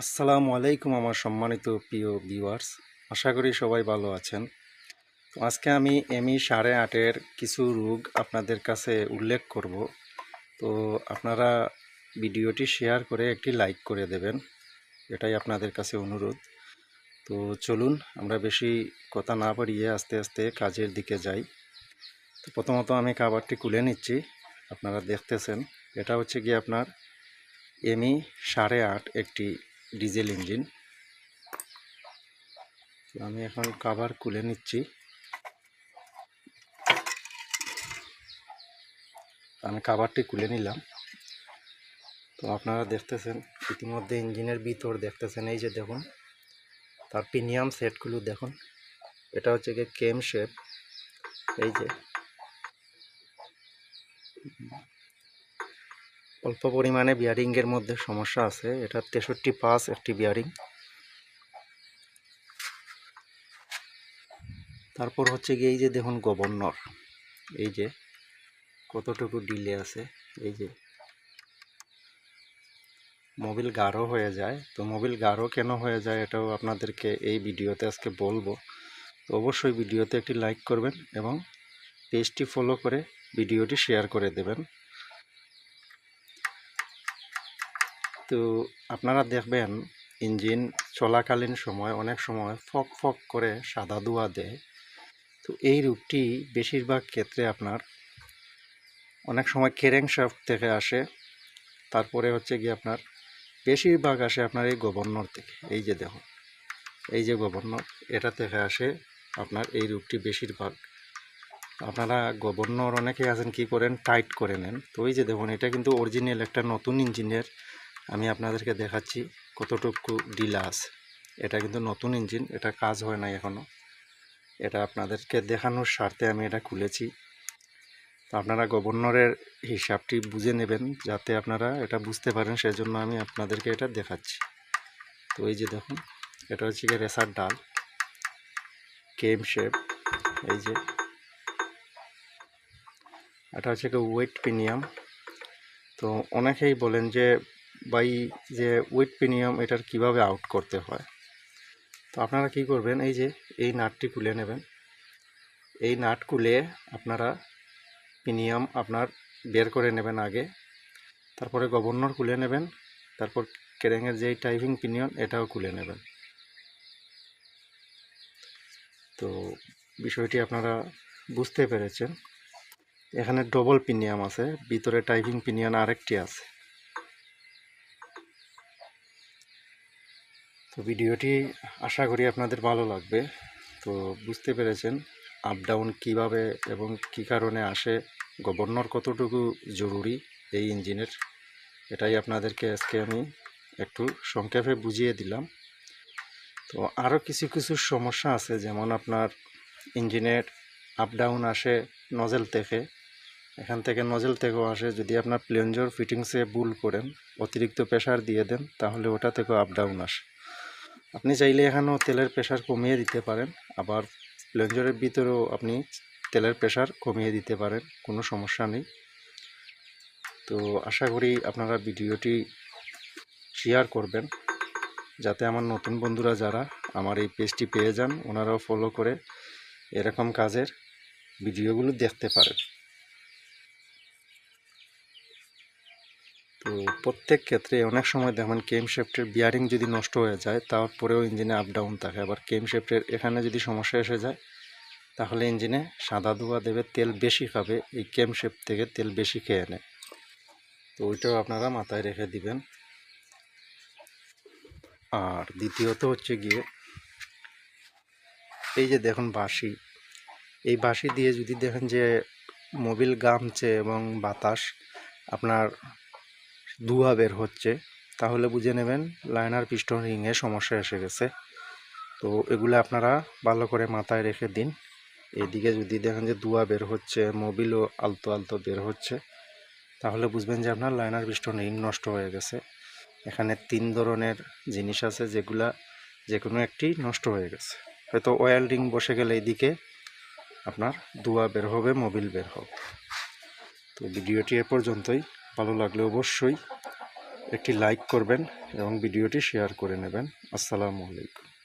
আসসালামু আলাইকুম আমার সম্মানিত প্রিয় ভিউয়ার্স, আশা করি সবাই ভালো আছেন। তো আজকে আমি এমই 8.5-এর কিছু রোগ আপনাদের কাছে উল্লেখ করব। তো আপনারা ভিডিওটি শেয়ার করে একটি লাইক করে দেবেন, এটাই আপনাদের কাছে অনুরোধ। তো চলুন আমরা বেশি কথা না বাড়িয়ে আস্তে আস্তে কাজের দিকে যাই। তো প্রথমত আমি খাবারটি খুলে নিচ্ছি। আপনারা দেখতেছেন এটা হচ্ছে কি আপনার এমই 8.5 একটি ডিজেল ইঞ্জিন। আমি এখন কভার খুলে নিচ্ছি। আমি কভারটি খুলে নিলাম। তো আপনারা দেখতেছেন ইতিমধ্যে ইঞ্জিনের ভিতর দেখতেছেন, এই যে দেখুন তার প্রিমিয়াম সেটগুলো দেখুন। এটা হচ্ছে গিয়ে কেম শেপ। এই যে অল্প পরিমাণে বিয়ারিংয়ের মধ্যে সমস্যা আছে, এটা 63 একটি বিয়ারিং। তারপর হচ্ছে গিয়ে এই যে দেখুন গভর্নর, এই যে কতটুকু ডিলে আছে। এই যে মোবিল গাঢ় হয়ে যায়। তো মোবিল গাঢ় কেন হয়ে যায় এটাও আপনাদেরকে এই ভিডিওতে আজকে বলবো। তো অবশ্যই ভিডিওতে একটি লাইক করবেন এবং পেজটি ফলো করে ভিডিওটি শেয়ার করে দেবেন। তো আপনারা দেখবেন ইঞ্জিন চলাকালীন সময় অনেক সময় ফক ফক করে সাদা ধোঁয়া দেয়। তো এই রূপটি বেশিরভাগ ক্ষেত্রে আপনার অনেক সময় ক্যারেংশাফট থেকে আসে। তারপরে হচ্ছে কি আপনার বেশিরভাগ আসে আপনার এই গভর্নর থেকে। এই যে দেখুন, এই যে গভর্নর, এটা থেকে আসে আপনার এই রূপটি বেশিরভাগ। আপনারা গভর্নর অনেকেই আছেন কি করেন, টাইট করে নেন। তো এই যে দেখুন এটা কিন্তু অরিজিনাল একটা নতুন ইঞ্জিনের আমি আপনাদেরকে দেখাচ্ছি কতটুকু ডিলা আছে। এটা কিন্তু নতুন ইঞ্জিন, এটা কাজ হয় না এখনও। এটা আপনাদেরকে দেখানোর স্বার্থে আমি এটা খুলেছি। তো আপনারা গভর্নরের হিসাবটি বুঝে নেবেন যাতে আপনারা এটা বুঝতে পারেন, সেজন্য আমি আপনাদেরকে এটা দেখাচ্ছি। তো এই যে দেখুন এটা হচ্ছে কি রেসার ডাল, কেম শেপ। এই যে এটা হচ্ছে কি ওয়েট প্রিমিয়াম। তো অনেকেই বলেন যে ভাই যে ওয়েট প্রিমিয়াম এটার কিভাবে আউট করতে হয়। তো আপনারা কি করবেন, এই যে এই নাটটি খুলে নেবেন। এই নাট খুলে আপনারা প্রিমিয়াম আপনার বের করে নেবেন আগে, তারপরে গভর্নর খুলে নেবেন, তারপর কেরেঙের যেই টাইপিং পিনিয়ন এটাও খুলে নেবেন। তো বিষয়টি আপনারা বুঝতে পেরেছেন। এখানে ডবল পিনিয়াম আছে, ভিতরে টাইপিং পিনিয়ন আরেকটি আছে। তো ভিডিওটি আশা করি আপনাদের ভালো লাগবে। তো বুঝতে পেরেছেন আপ ডাউন কীভাবে এবং কী কারণে আসে, গভর্নর কতটুকু জরুরি এই ইঞ্জিনের, এটাই আপনাদেরকে আজকে আমি একটু সংক্ষেপে বুঝিয়ে দিলাম। তো আরও কিছু কিছু সমস্যা আছে, যেমন আপনার ইঞ্জিনের আপ ডাউন আসে নজেল থেকে, এখান থেকে নজেল থেকেও আসে। যদি আপনার প্লেঞ্জর ফিটিংসে ভুল করেন, অতিরিক্ত প্রেশার দিয়ে দেন, তাহলে ওটা থেকেও আপ ডাউন আসে। আপনি চাইলে এখানেও তেলের প্রেশার কমিয়ে দিতে পারেন, আবার প্লেঞ্জরের ভিতরেও আপনি তেলের প্রেশার কমিয়ে দিতে পারেন, কোনো সমস্যা নেই। তো আশা করি আপনারা ভিডিওটি শেয়ার করবেন যাতে আমার নতুন বন্ধুরা যারা আমার এই পেজটি পেয়ে যান, ওনারাও ফলো করে এরকম কাজের ভিডিওগুলো দেখতে পারেন। তো প্রত্যেক ক্ষেত্রে অনেক সময় দেখবেন কেম শেফটের বিয়ারিং যদি নষ্ট হয়ে যায় তারপরেও ইঞ্জিনে আপ ডাউন থাকে, আবার কেম শেফটের এখানে যদি সমস্যা এসে যায় তাহলে ইঞ্জিনে সাদা ধোঁয়া দেবে, তেল বেশি খাবে, এই কেম শেফট থেকে তেল বেশি খেয়ে নেয়। তো ওইটাও আপনারা মাথায় রেখে দিবেন। আর দ্বিতীয়ত হচ্ছে গিয়ে এই যে দেখুন বাঁশি, এই বাঁশি দিয়ে যদি দেখেন যে মোবিল গামছে এবং বাতাস আপনার ধোঁয়া বের হচ্ছে, তাহলে বুঝে নেবেন লাইনার পিস্টন রিংয়ে সমস্যা এসে গেছে। তো এগুলো আপনারা ভালো করে মাথায় রেখে দিন। এদিকে যদি দেখেন যে ধোঁয়া বের হচ্ছে, মোবিলও আলতো আলতো বের হচ্ছে, তাহলে বুঝবেন যে আপনার লাইনার পিস্টন রিং নষ্ট হয়ে গেছে। এখানে 3 ধরনের জিনিস আছে যেগুলা যে কোনো একটি নষ্ট হয়ে গেছে। হয়তো অয়েল রিং বসে গেলে এদিকে আপনার ধোঁয়া বের হবে, মোবিল বের হবে। তো ভিডিওটি এ পর্যন্তই। ভালো লাগলে অবশ্যই একটি লাইক করবেন এবং ভিডিওটি শেয়ার করে নেবেন। আসসালামু আলাইকুম।